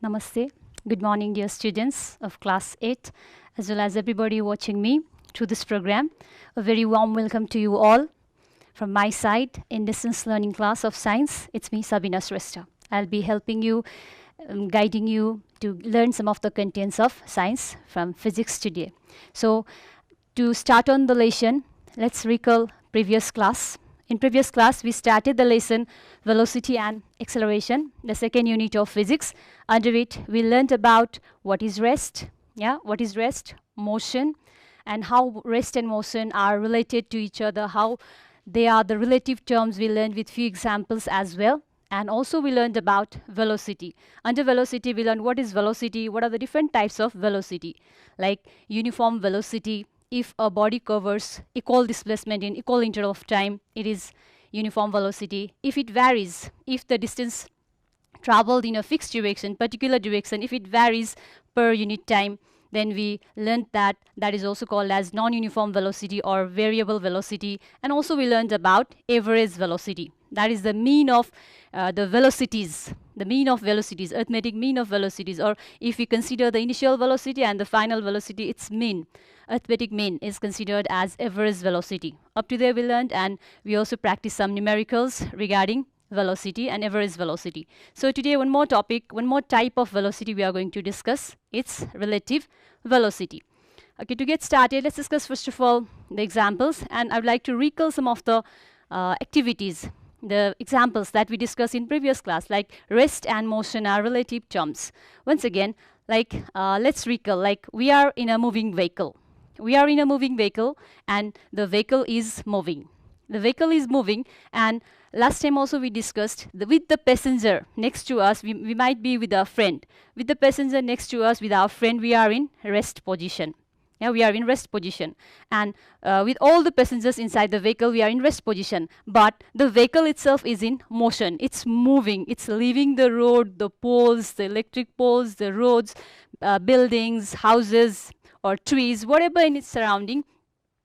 Namaste. Good morning, dear students of class 8, as well as everybody watching me through this program. A very warm welcome to you all from my side in distance learning class of science. It's me, Sabina Shrestha. I'll be helping you, guiding you to learn some of the contents of science from physics today. So, to start on the lesson, let's recall previous class. In previous class, we started the lesson velocity and acceleration, the second unit of physics. Under it, we learned about what is rest, what is rest, motion, and how rest and motion are related to each other, how they are the relative terms. We learned with few examples as well. And also we learned about velocity. Under velocity, we learned what is velocity, what are the different types of velocity, like uniform velocity. If a body covers equal displacement in equal interval of time, it is uniform velocity. If it varies, if the distance traveled in a fixed direction, particular direction, if it varies per unit time, then we learned that that is also called as non-uniform velocity or variable velocity. And also we learned about average velocity. That is the mean of the velocities, arithmetic mean of velocities, or if we consider the initial velocity and the final velocity, its mean. Arithmetic mean is considered as average velocity. Up to there we learned, and we also practiced some numericals regarding velocity and average velocity. So today one more topic, one more type of velocity we are going to discuss. It's relative velocity. Okay, to get started, let's discuss first of all the examples, and I would like to recall some of the activities, the examples that we discussed in previous class, like rest and motion are relative terms. Once again, like let's recall, like we are in a moving vehicle. We are in a moving vehicle and the vehicle is moving. The vehicle is moving, and last time also we discussed with the passenger next to us, we might be with a friend. With the passenger next to us, with our friend, we are in rest position. Yeah, we are in rest position, and with all the passengers inside the vehicle, we are in rest position. But the vehicle itself is in motion. It's moving. It's leaving the road, the poles, the electric poles, the roads, buildings, houses, or trees, whatever in its surrounding.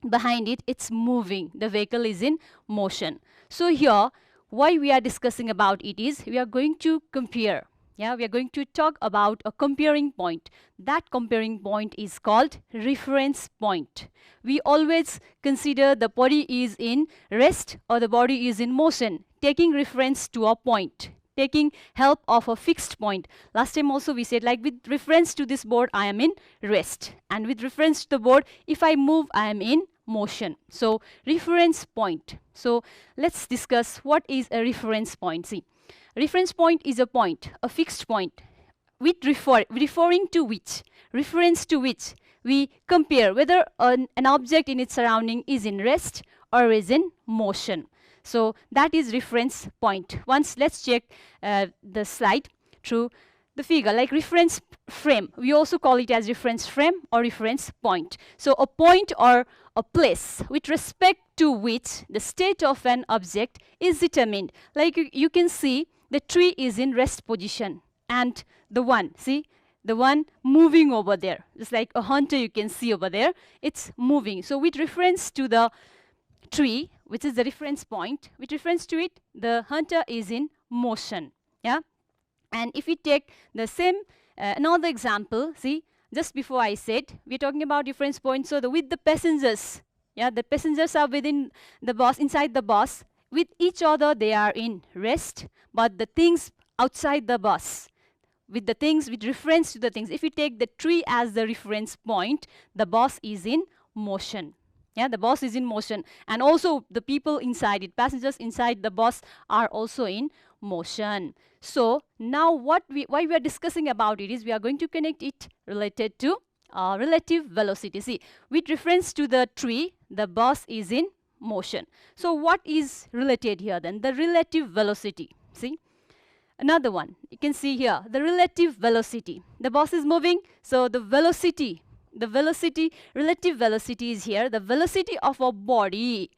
Behind it, it's moving. The vehicle is in motion. So here, why we are discussing about it is we are going to compare. Yeah, we are going to talk about a comparing point. That comparing point is called reference point. We always consider the body is in rest or the body is in motion, taking reference to a point, taking help of a fixed point. Last time also we said, like, with reference to this board, I am in rest. And with reference to the board, if I move, I am in motion. So reference point. So let's discuss what is a reference point. See, reference point is a point, a fixed point, with referring to which, reference to which we compare whether an object in its surrounding is in rest or is in motion. So that is reference point. Once let's check the slide through the figure, like reference frame. We also call it as reference frame or reference point. So a point or a place with respect to which the state of an object is determined. Like you can see the tree is in rest position, and the one, see, the one moving over there, just like a hunter you can see over there, it's moving. So with reference to the tree, which is the reference point, with reference to it, the hunter is in motion. Yeah. And if we take the same another example, see, just before I said we're talking about reference point. So with the passengers, yeah, the passengers are within the bus, inside the bus. With each other they are in rest, but the things outside the bus, with the things, with reference to the things, if we take the tree as the reference point, the bus is in motion. Yeah, the bus is in motion, and also the people inside it, passengers inside the bus, are also in motion. So now why we are discussing about it is we are going to connect it related to relative velocity. See, with reference to the tree, the bus is in motion. So what is related here then? The relative velocity. See, another one you can see here, the relative velocity. The bus is moving, so the velocity, relative velocity is here, the velocity of a body,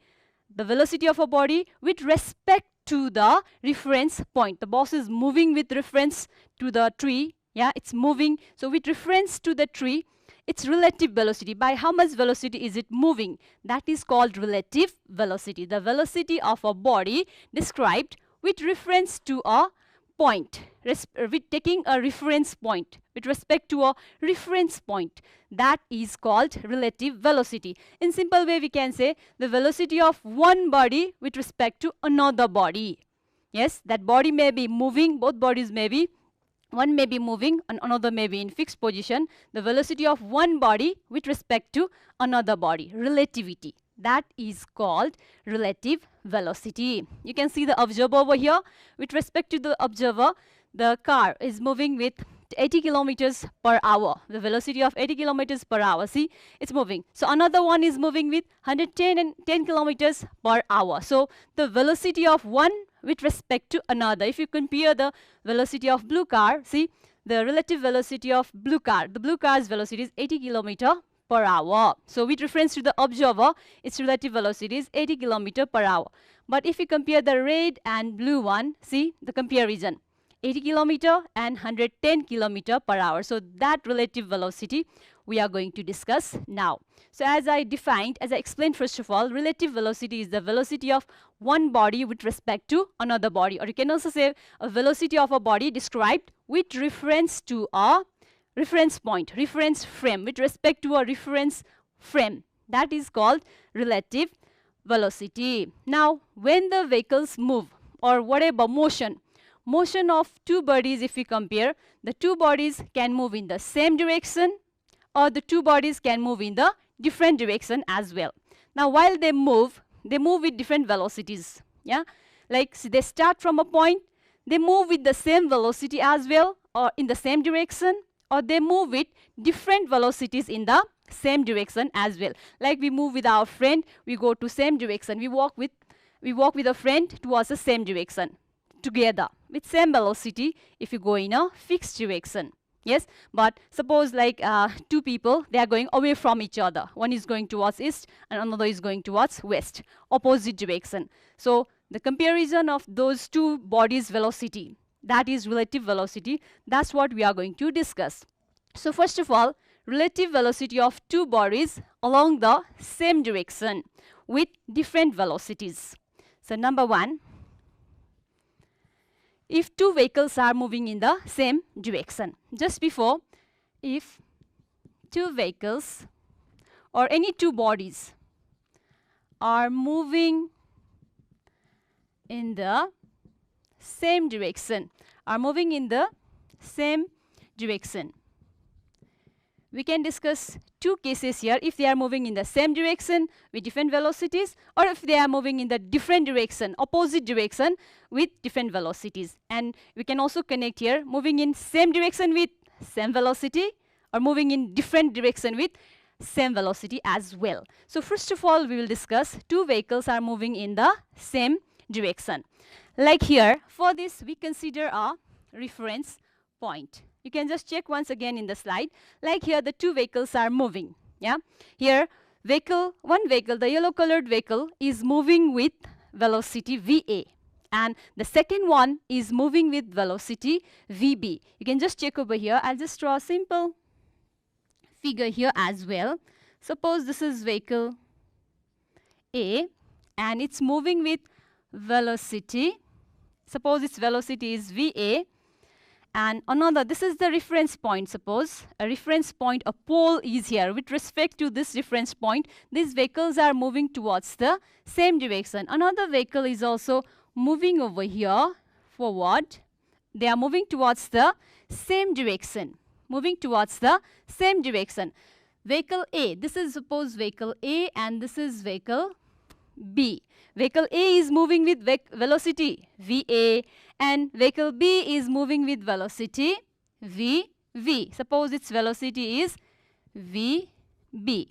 with respect to the reference point. The bus is moving with reference to the tree. Yeah, it's moving. So with reference to the tree, its relative velocity, by how much velocity is it moving, that is called relative velocity. The velocity of a body described with reference to a point, with taking a reference point, with respect to a reference point, that is called relative velocity. In simple way, we can say the velocity of one body with respect to another body. Yes, that body may be moving, both bodies may be, one may be moving and another may be in fixed position. The velocity of one body with respect to another body, relativity, that is called relative velocity. You can see the observer over here. With respect to the observer, the car is moving with 80 kilometers per hour, the velocity of 80 kilometers per hour. See, it's moving. So another one is moving with 110 and 10 kilometers per hour. So the velocity of one with respect to another, if you compare the velocity of blue car, see the relative velocity of blue car, the blue car's velocity is 80 kilometer per hour. So with reference to the observer, its relative velocity is 80 kilometer per hour. But if you compare the red and blue one, see the comparison, 80 kilometer and 110 kilometer per hour. So that relative velocity we are going to discuss now. So as I explained, first of all, relative velocity is the velocity of one body with respect to another body, or you can also say a velocity of a body described with reference to a reference point, reference frame, with respect to a reference frame. That is called relative velocity. Now, when the vehicles move, or whatever motion of two bodies, if we compare, the two bodies can move in the same direction, or the two bodies can move in the different direction as well. Now, while they move with different velocities. Yeah, like they start from a point, they move with the same velocity as well, or in the same direction, or they move with different velocities in the same direction as well. Like we move with our friend, we go to same direction. We walk with a friend towards the same direction together with same velocity if you go in a fixed direction. Yes, but suppose like two people, they are going away from each other. One is going towards east and another is going towards west, opposite direction. So the comparison of those two bodies' velocity, that is relative velocity. That's what we are going to discuss. So first of all, relative velocity of two bodies along the same direction with different velocities. So number one, if two vehicles are moving in the same direction. Just before, if two vehicles or any two bodies are moving in the same direction, we can discuss two cases here. If they are moving in the same direction with different velocities, or if they are moving in the different direction, opposite direction with different velocities. And we can also connect here, moving in same direction with same velocity, or moving in different direction with same velocity as well. So first of all, we will discuss two vehicles are moving in the same direction. Like here, for this we consider a reference point. You can just check once again in the slide. Like here, the two vehicles are moving. Yeah, here one vehicle, the yellow colored vehicle, is moving with velocity VA, and the second one is moving with velocity VB. You can just check over here. I'll just draw a simple figure here as well. Suppose this is vehicle A and it's moving with velocity. Suppose its velocity is VA. And another, this is the reference point. Suppose a reference point, a pole is here. With respect to this reference point, these vehicles are moving towards the same direction. Another vehicle is also moving over here forward. They are moving towards the same direction. Vehicle A, this is suppose vehicle A and this is vehicle B. Vehicle A is moving with velocity VA and vehicle B is moving with velocity VV. Suppose its velocity is VB.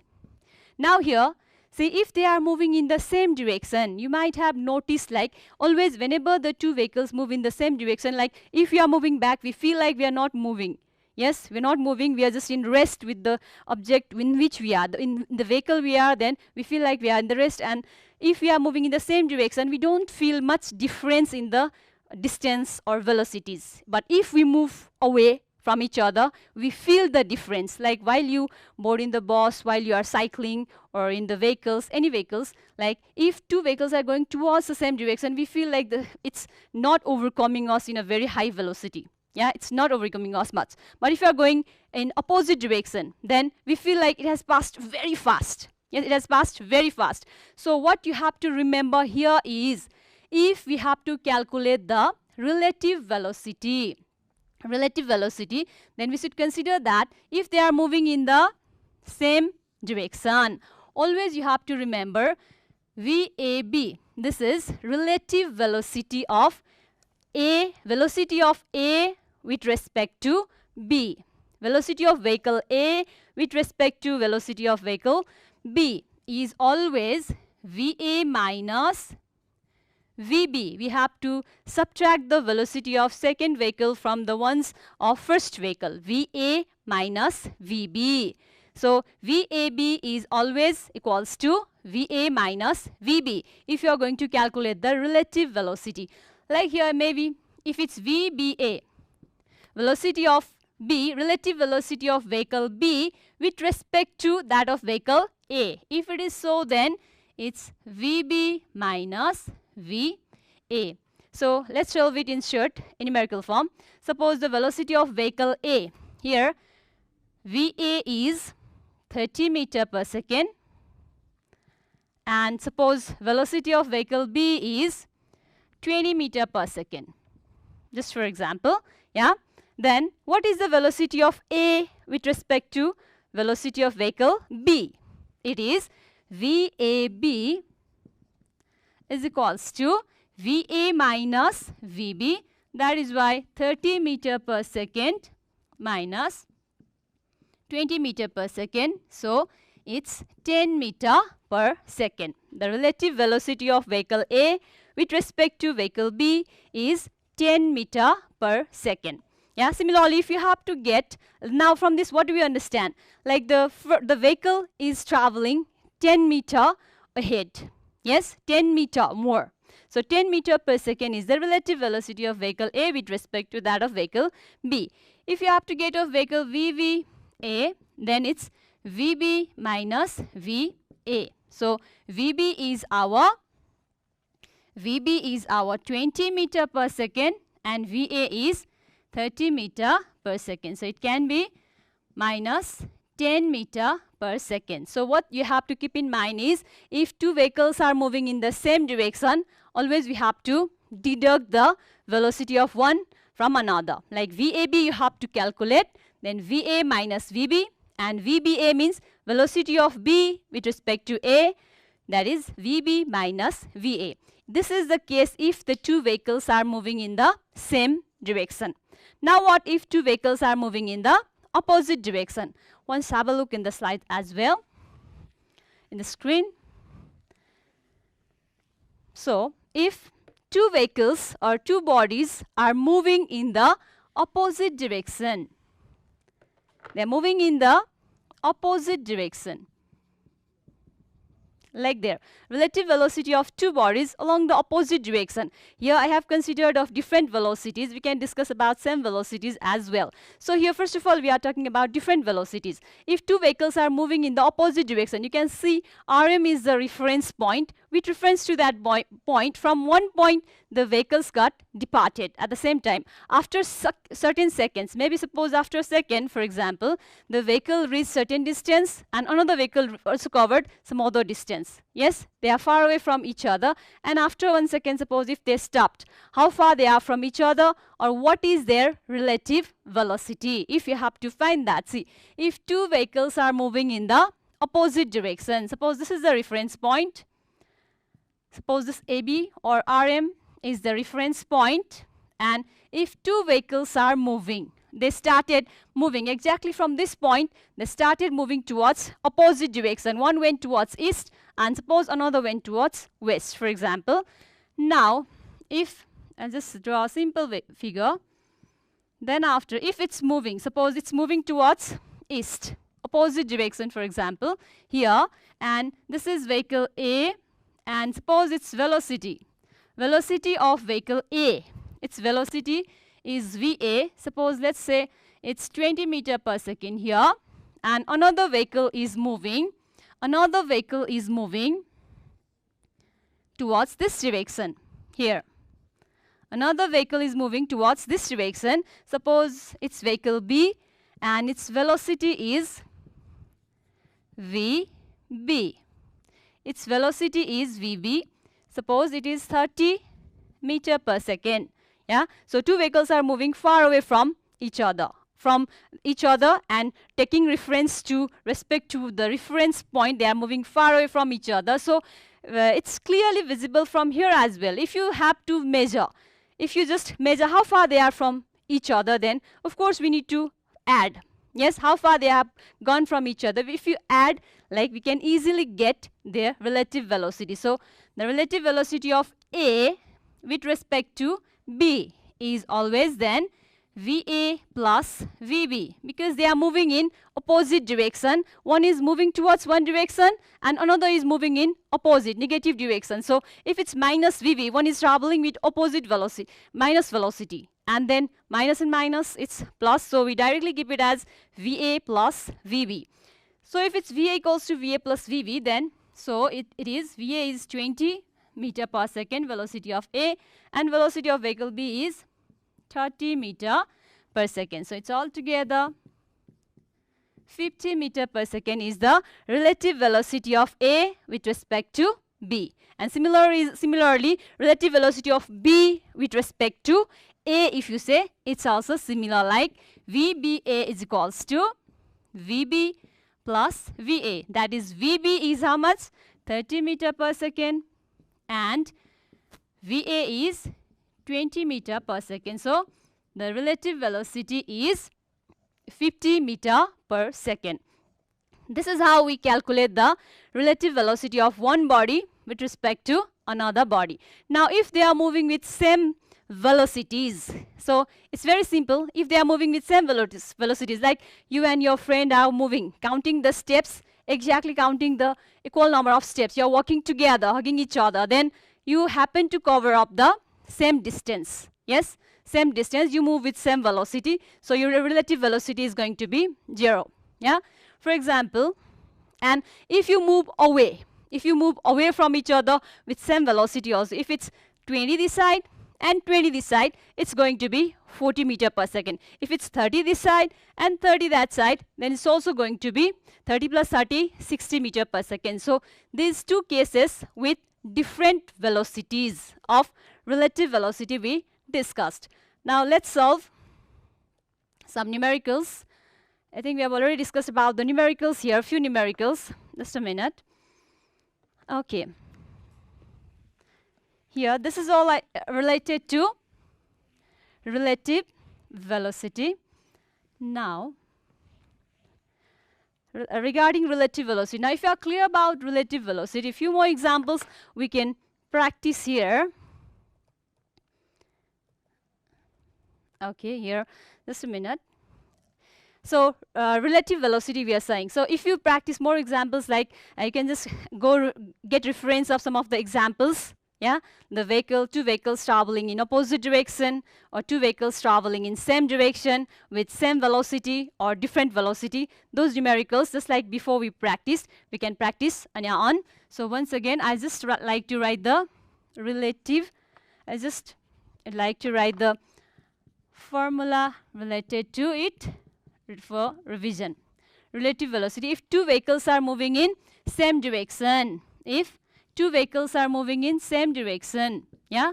Now here, see, if they are moving in the same direction, you might have noticed like always whenever the two vehicles move in the same direction, like if we are moving back, we feel like we are not moving. Yes, we are not moving, we are just in rest with the object in which we are. In the vehicle we are, then we feel like we are in the rest. And if we are moving in the same direction, we don't feel much difference in the distance or velocities. But if we move away from each other, we feel the difference. Like while you board in the bus, while you are cycling or in the vehicles, any vehicles, like if two vehicles are going towards the same direction, we feel like it's not overcoming us in a very high velocity. Yeah, it's not overcoming us much. But if you are going in opposite direction, then we feel like it has passed very fast. Yes, it has passed very fast. So what you have to remember here is, if we have to calculate the relative velocity, then we should consider that if they are moving in the same direction, always you have to remember VAB. This is relative velocity of A with respect to B. Velocity of vehicle A with respect to velocity of vehicle B is always VA minus VB. We have to subtract the velocity of second vehicle from the ones of first vehicle. VA minus VB. So VAB is always equals to VA minus VB if you are going to calculate the relative velocity. Like here, maybe if it's VBA, velocity of B, relative velocity of vehicle B with respect to that of vehicle A. If it is so, then it's VB minus VA. So let's solve it in short, in numerical form. Suppose the velocity of vehicle A, here VA is 30 meter per second, and suppose velocity of vehicle B is 20 meter per second. Just for example, yeah. Then what is the velocity of A with respect to velocity of vehicle B? It is VAB is equals to VA minus VB. That is why 30 meter per second minus 20 meter per second. So it's 10 meter per second. The relative velocity of vehicle A with respect to vehicle B is 10 meter per second. Yeah, similarly, if you have to get, now from this, what do we understand? Like the vehicle is traveling 10 meter ahead. Yes, 10 meter more. So 10 meter per second is the relative velocity of vehicle A with respect to that of vehicle B. If you have to get of vehicle VBA, then it's VB minus VA. So VB is our 20 meter per second and VA is 30 meter per second. So it can be minus 10 meter per second. So what you have to keep in mind is, if two vehicles are moving in the same direction, always we have to deduct the velocity of one from another. Like VAB you have to calculate, then VA minus VB, and VBA means velocity of B with respect to A, that is VB minus VA. This is the case if the two vehicles are moving in the same direction. Now what if two vehicles are moving in the opposite direction? Once have a look in the slide as well, in the screen. So if two vehicles or two bodies are moving in the opposite direction, they are moving in the opposite direction, like there, relative velocity of two bodies along the opposite direction. Here I have considered of different velocities. We can discuss about same velocities as well. So here first of all we are talking about different velocities. If two vehicles are moving in the opposite direction, you can see RM is the reference point. With reference to that point, from one point the vehicles got departed at the same time. After certain seconds, maybe suppose after a second, for example, the vehicle reached certain distance and another vehicle also covered some other distance. Yes, they are far away from each other, and after 1 second, suppose if they stopped, how far they are from each other, or what is their relative velocity? If you have to find that, see, if two vehicles are moving in the opposite direction, suppose this is the reference point, suppose this AB or RM is the reference point, and if two vehicles are moving, they started moving exactly from this point, they started moving towards opposite direction. One went towards east and suppose another went towards west, for example. Now if I just draw a simple figure, then after, if it's moving, suppose it's moving towards east, opposite direction, for example, here, and this is vehicle A, and suppose its velocity of vehicle A, its velocity is VA. Suppose let's say it's 20 meter per second here, and another vehicle is moving. Another vehicle is moving towards this direction here. Another vehicle is moving towards this direction. Suppose it's vehicle B and its velocity is VB. Its velocity is VB. Suppose it is 30 meter per second. Yeah. So two vehicles are moving far away from each other. And taking reference to respect to the reference point, they are moving far away from each other. So it's clearly visible from here as well. If you have to measure, if you just measure how far they are from each other, then of course we need to add. Yes, how far they have gone from each other. If you add, like, we can easily get their relative velocity. So the relative velocity of A with respect to B is always then VA plus VB, because they are moving in opposite direction. One is moving towards one direction and another is moving in opposite, negative direction. So if it's minus VB, one is traveling with opposite velocity, minus velocity, and then minus and minus, it's plus. So we directly keep it as VA plus VB. So if it's VA equals to VA plus VB, then so it is VA is 20 meter per second velocity of A, and velocity of vehicle B is 30 meter per second. So it's all together 50 meter per second is the relative velocity of A with respect to B. And similarly, relative velocity of B with respect to A, if you say, it's also similar, like VBA is equals to VB plus VA. That is, VB is how much? 30 meter per second and VA is 20 meter per second. So the relative velocity is 50 meter per second. This is how we calculate the relative velocity of one body with respect to another body. Now if they are moving with same velocities, so it's very simple. If they are moving with same velocities, like you and your friend are moving, counting the steps, exactly counting the equal number of steps, you are walking together, hugging each other, then you happen to cover up the same distance. Yes, same distance, you move with same velocity, so your relative velocity is going to be 0. Yeah, for example, and if you move away from each other with same velocity also, if it's 20 this side and 20 this side, it's going to be 40 meter per second. If it's 30 this side and 30 that side, then it's also going to be 30 plus 30, 60 meter per second. So these two cases with different velocities of relative velocity we discussed. Now let's solve some numericals. I think we have already discussed about the numericals here, a few numericals. Just a minute. Okay. Here, this is all related to relative velocity. Now, regarding relative velocity. Now, if you are clear about relative velocity, a few more examples we can practice here. Okay, here, just a minute. So, relative velocity we are saying. So, if you practice more examples, like you can just go get reference of some of the examples. Yeah, the vehicle, two vehicles traveling in opposite direction, or two vehicles traveling in same direction with same velocity or different velocity. Those numericals, just like before we practiced, we can practice on. So once again, I just like to write the relative. I just like to write the formula related to it for revision. Relative velocity. If two vehicles are moving in same direction, if two vehicles are moving in same direction, yeah,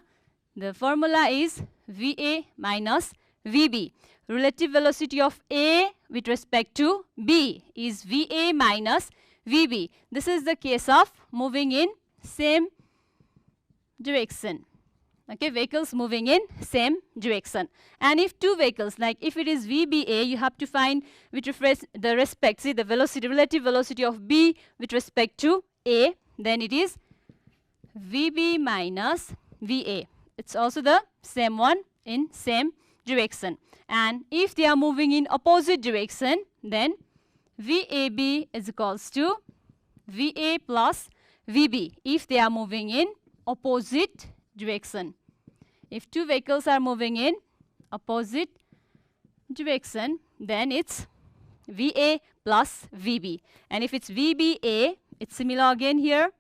the formula is VA minus VB. Relative velocity of A with respect to B is VA minus VB. This is the case of moving in same direction. Okay, vehicles moving in same direction. And if two vehicles, like if it is VBA, you have to find with the respect, see the velocity, relative velocity of B with respect to A, then it is VB minus VA. It's also the same one in same direction. And if they are moving in opposite direction, then VAB is equals to VA plus VB if they are moving in opposite direction. If two vehicles are moving in opposite direction, then it's VA plus VB. And if it's VBA, it's similar again here,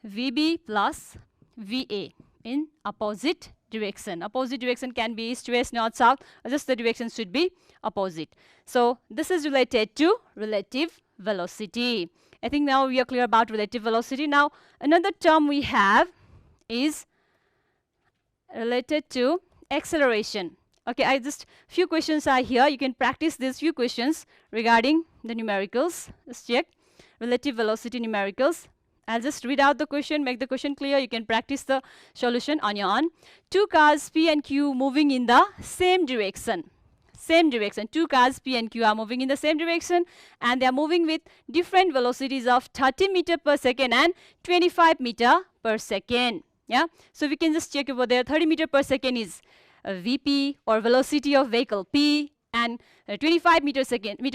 VB plus VA in opposite direction. Opposite direction can be east, west, north, south, or just the direction should be opposite. So this is related to relative velocity. I think now we are clear about relative velocity. Now another term we have is related to acceleration. Okay, I just few questions are here. You can practice these few questions regarding the numericals. Let's check relative velocity numericals. I'll just read out the question, make the question clear. You can practice the solution on your own. Two cars P and Q moving in the same direction. Same direction. Two cars P and Q are moving in the same direction, and they are moving with different velocities of 30 meter per second and 25 meter per second. Yeah. So we can just check over there. 30 meter per second is VP, or velocity of vehicle P, and 25 meter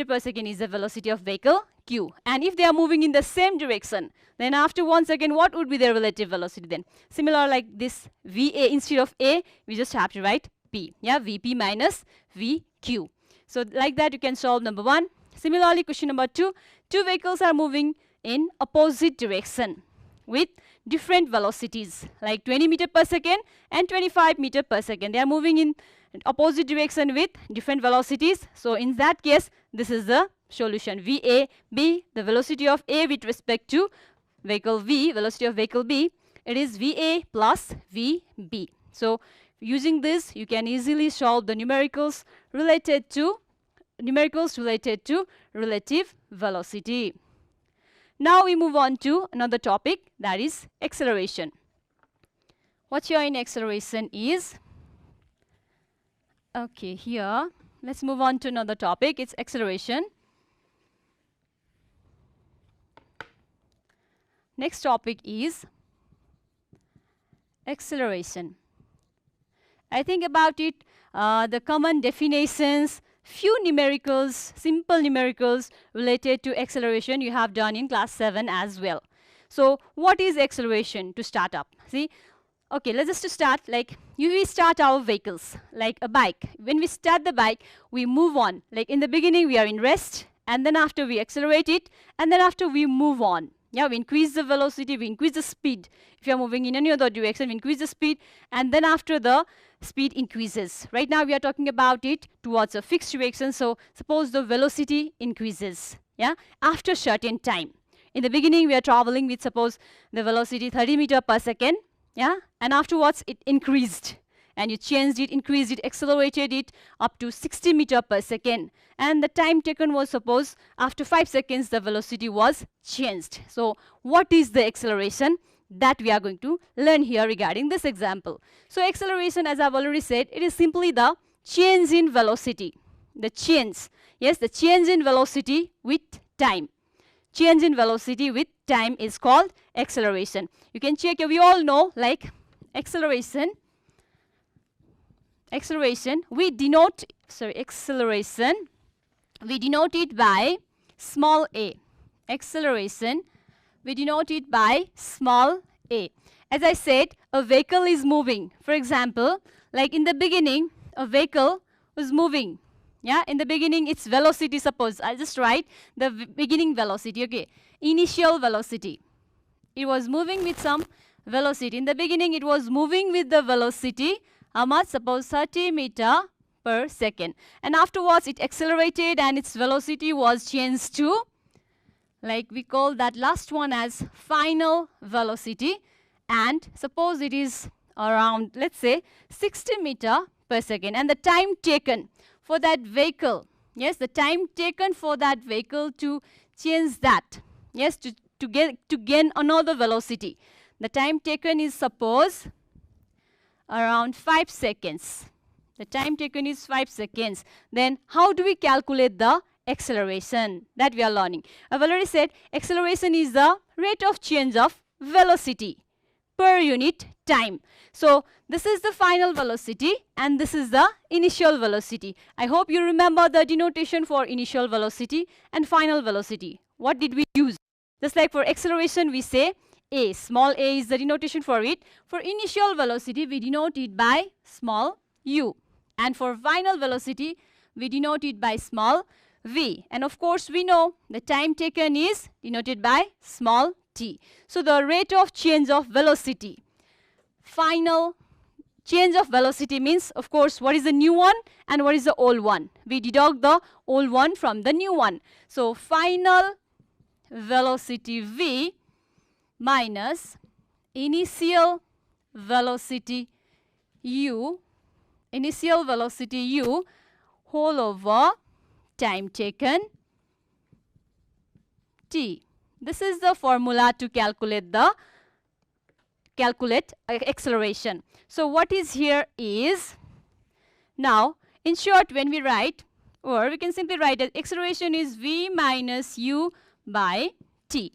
per second is the velocity of vehicle Q. And if they are moving in the same direction, then after 1 second, what would be their relative velocity then? Similar like this VA, instead of A, we just have to write P. Yeah, VP minus VQ. So like that you can solve number 1. Similarly, question number 2, two vehicles are moving in opposite direction with different velocities, like 20 meter per second and 25 meter per second. They are moving in opposite direction with different velocities. So in that case, this is the solution. VAB, the velocity of A with respect to vehicle V, velocity of vehicle B, it is VA plus VB. So using this, you can easily solve the numericals related to relative velocity. Now we move on to another topic, that is acceleration. What here in acceleration is, okay, here let's move on to another topic. It's acceleration. Next topic is acceleration. I think about it, the common definitions, few numericals, simple numericals related to acceleration you have done in class 7 as well. So what is acceleration to start up? See, okay, let's just start, like we start our vehicles like a bike. When we start the bike, we move on. Like in the beginning we are in rest, and then after we accelerate it, and then after we move on. Yeah, we increase the velocity, we increase the speed. If you are moving in any other direction, we increase the speed, and then after the speed increases. Right now we are talking about it towards a fixed direction. So suppose the velocity increases, yeah, after certain time. In the beginning we are traveling with, suppose, the velocity 30 meter per second, yeah, and afterwards it increased, and you changed it, increased it, accelerated it up to 60 meter per second, and the time taken was, suppose, after 5 seconds the velocity was changed. So what is the acceleration? That we are going to learn here regarding this example. So acceleration, as I've already said, it is simply the change in velocity. The change, yes, the change in velocity with time. Change in velocity with time is called acceleration. You can check, we all know, like acceleration, we denote it by small a. Acceleration, we denote it by small a. As I said, a vehicle is moving. For example, like in the beginning, a vehicle was moving. Yeah, in the beginning its velocity, suppose I just write the beginning velocity, okay, initial velocity. It was moving with some velocity. In the beginning it was moving with the velocity, how much? Suppose 30 meter per second. And afterwards it accelerated and its velocity was changed to, like we call that last one as final velocity, and suppose it is around, let's say, 60 meter per second, and the time taken for that vehicle, yes, the time taken for that vehicle to change that, yes, to gain another velocity, the time taken is, suppose, around 5 seconds. The time taken is 5 seconds. Then how do we calculate the acceleration? That we are learning. I've already said acceleration is the rate of change of velocity per unit time. So this is the final velocity and this is the initial velocity. I hope you remember the denotation for initial velocity and final velocity. What did we use? Just like for acceleration we say a, small a is the denotation for it. For initial velocity we denote it by small u. And for final velocity, we denote it by small v. And of course, we know the time taken is denoted by small t. So the rate of change of velocity. Final change of velocity means, of course, what is the new one and what is the old one. We deduct the old one from the new one. So final velocity v minus initial velocity u, whole over time taken t. This is the formula to calculate acceleration. So what is here is, now in short, when we write, or we can simply write that acceleration is v minus u by t.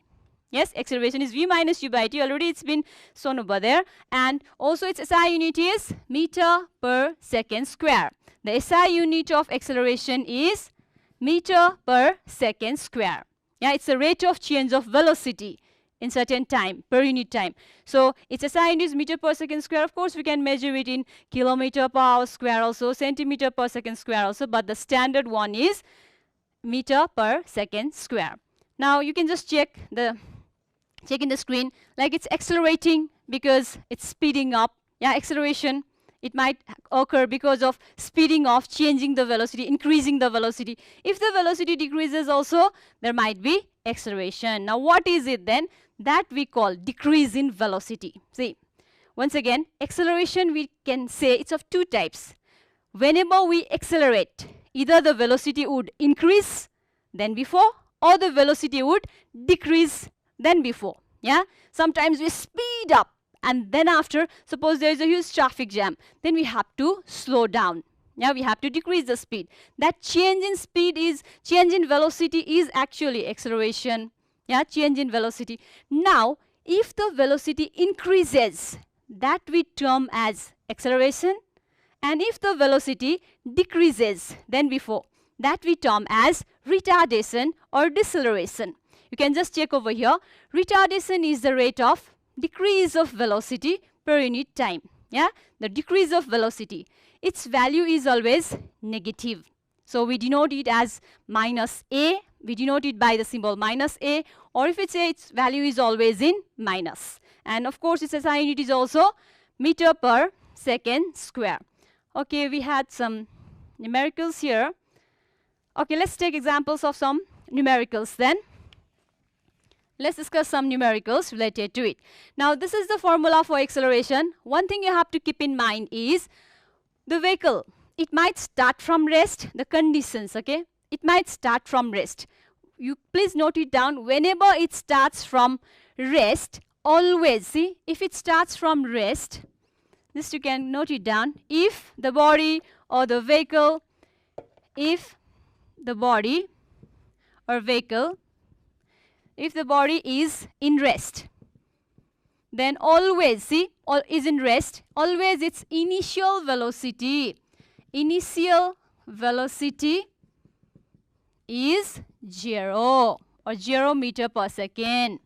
Yes, acceleration is v minus u by t. Already it's been shown over there. And also its SI unit is meter per second square. The SI unit of acceleration is meter per second square. Yeah, it's the rate of change of velocity in certain time, per unit time. So its SI unit is meter per second square. Of course, we can measure it in kilometer per hour square also, centimeter per second square also, but the standard one is meter per second square. Now you can just check in the screen, like it's accelerating because it's speeding up. Yeah, acceleration, it might occur because of speeding off, changing the velocity, increasing the velocity. If the velocity decreases also, there might be acceleration. Now what is it then? That we call decrease in velocity. See, once again, acceleration we can say it's of two types. Whenever we accelerate, either the velocity would increase than before, or the velocity would decrease than before. Yeah, sometimes we speed up, and then after, suppose there is a huge traffic jam, then we have to slow down. Yeah, we have to decrease the speed. That change in velocity is actually acceleration. Yeah, change in velocity. Now, if the velocity increases, that we term as acceleration, and if the velocity decreases than before, that we term as retardation or deceleration. You can just check over here. Retardation is the rate of decrease of velocity per unit time. Yeah, the decrease of velocity. Its value is always negative. So we denote it as minus a. We denote it by the symbol minus a. Or if it's a, its value is always in minus. And of course, its SI unit is also meter per second square. Okay, we had some numericals here. Okay, let's take examples of some numericals then. Let's discuss some numericals related to it. Now, this is the formula for acceleration. One thing you have to keep in mind is the vehicle. It might start from rest, the conditions, okay? It might start from rest. You please note it down. Whenever it starts from rest, always, see, if it starts from rest, this you can note it down. If the body or the vehicle, if the body is in rest, then always, see, is in rest, always its initial velocity is 0 or 0 meter per second.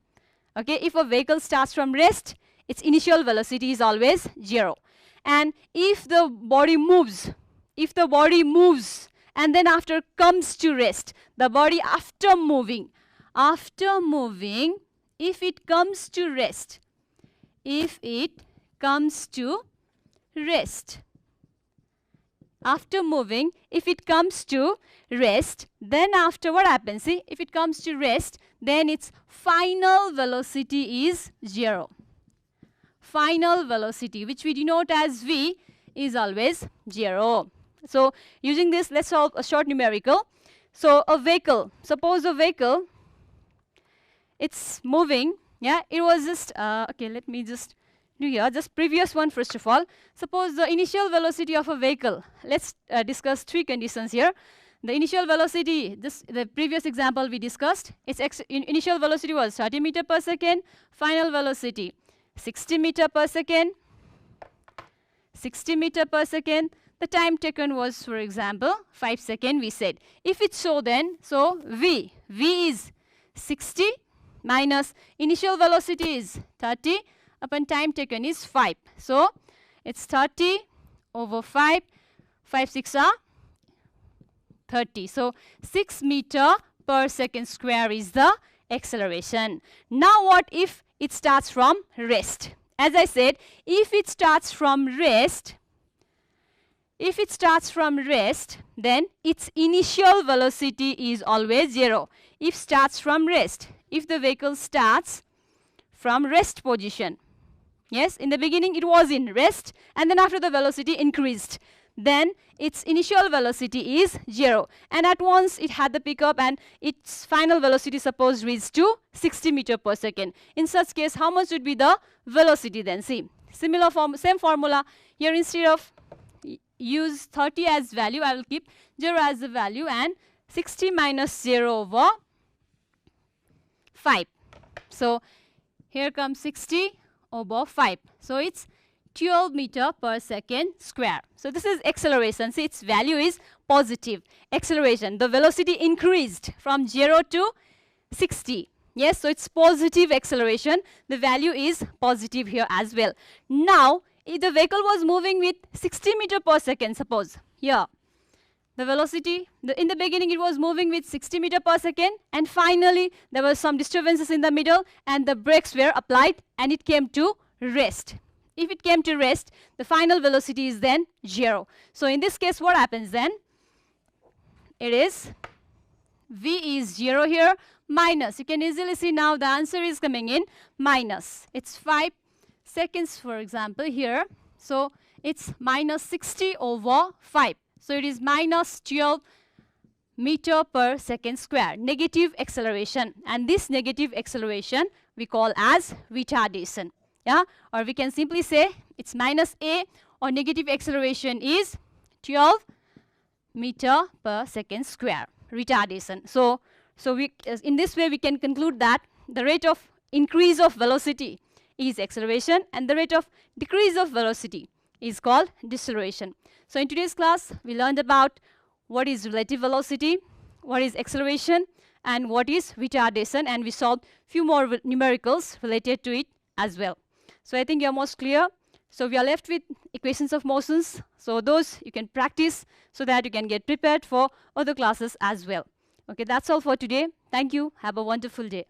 Okay, if a vehicle starts from rest, its initial velocity is always 0. And if the body moves, and then after comes to rest, the body after moving, if it comes to rest, after moving, if it comes to rest, then after what happens? See, if it comes to rest, then its final velocity is 0. Final velocity, which we denote as v, is always 0. So, using this, let's solve a short numerical. So, a vehicle, suppose a vehicle, it's moving, yeah, it was just, okay, let me just do here, just previous one first of all. Suppose the initial velocity of a vehicle, let's discuss three conditions here. The initial velocity, the previous example we discussed, its initial velocity was 30 meter per second, final velocity 60 meter per second, 60 meter per second. The time taken was, for example, 5 seconds we said. If it's so then, so v is 60 minus initial velocity is 30 upon time taken is 5. So, it's 30 over 5. 5 6 are 30. So 6 meter per second square is the acceleration. Now what if it starts from rest? As I said, if it starts from rest, then its initial velocity is always 0. If starts from rest, if the vehicle starts from rest position, yes, in the beginning it was in rest, and then after the velocity increased, then its initial velocity is 0, and at once it had the pickup and its final velocity suppose reached to 60 meter per second. In such case, how much would be the velocity then? See, same formula here. Instead of use 30 as value, I will keep 0 as the value and 60 minus 0 over 5. So here comes 60 over 5. So it's 12 meter per second square. So this is acceleration. See, its value is positive. Acceleration, the velocity increased from 0 to 60. Yes, so it's positive acceleration. The value is positive here as well. Now, if the vehicle was moving with 60 meter per second, suppose here, the velocity, in the beginning it was moving with 60 meter per second, and finally there were some disturbances in the middle and the brakes were applied and it came to rest. If it came to rest, the final velocity is then 0. So in this case, what happens then? It is V is 0 here, minus. You can easily see now the answer is coming in minus. It's 5 seconds, for example, here. So it's minus 60 over 5. So it is minus 12 meter per second square. Negative acceleration. And this negative acceleration we call as retardation. Yeah, or we can simply say it's minus a, or negative acceleration is 12 meter per second square, retardation. So we, in this way we can conclude that the rate of increase of velocity is acceleration and the rate of decrease of velocity is called deceleration. So in today's class we learned about what is relative velocity, what is acceleration, and what is retardation, and we solved few more numericals related to it as well. So I think you are most clear. So we are left with equations of motions. So those you can practice so that you can get prepared for other classes as well. Okay, that's all for today. Thank you. Have a wonderful day.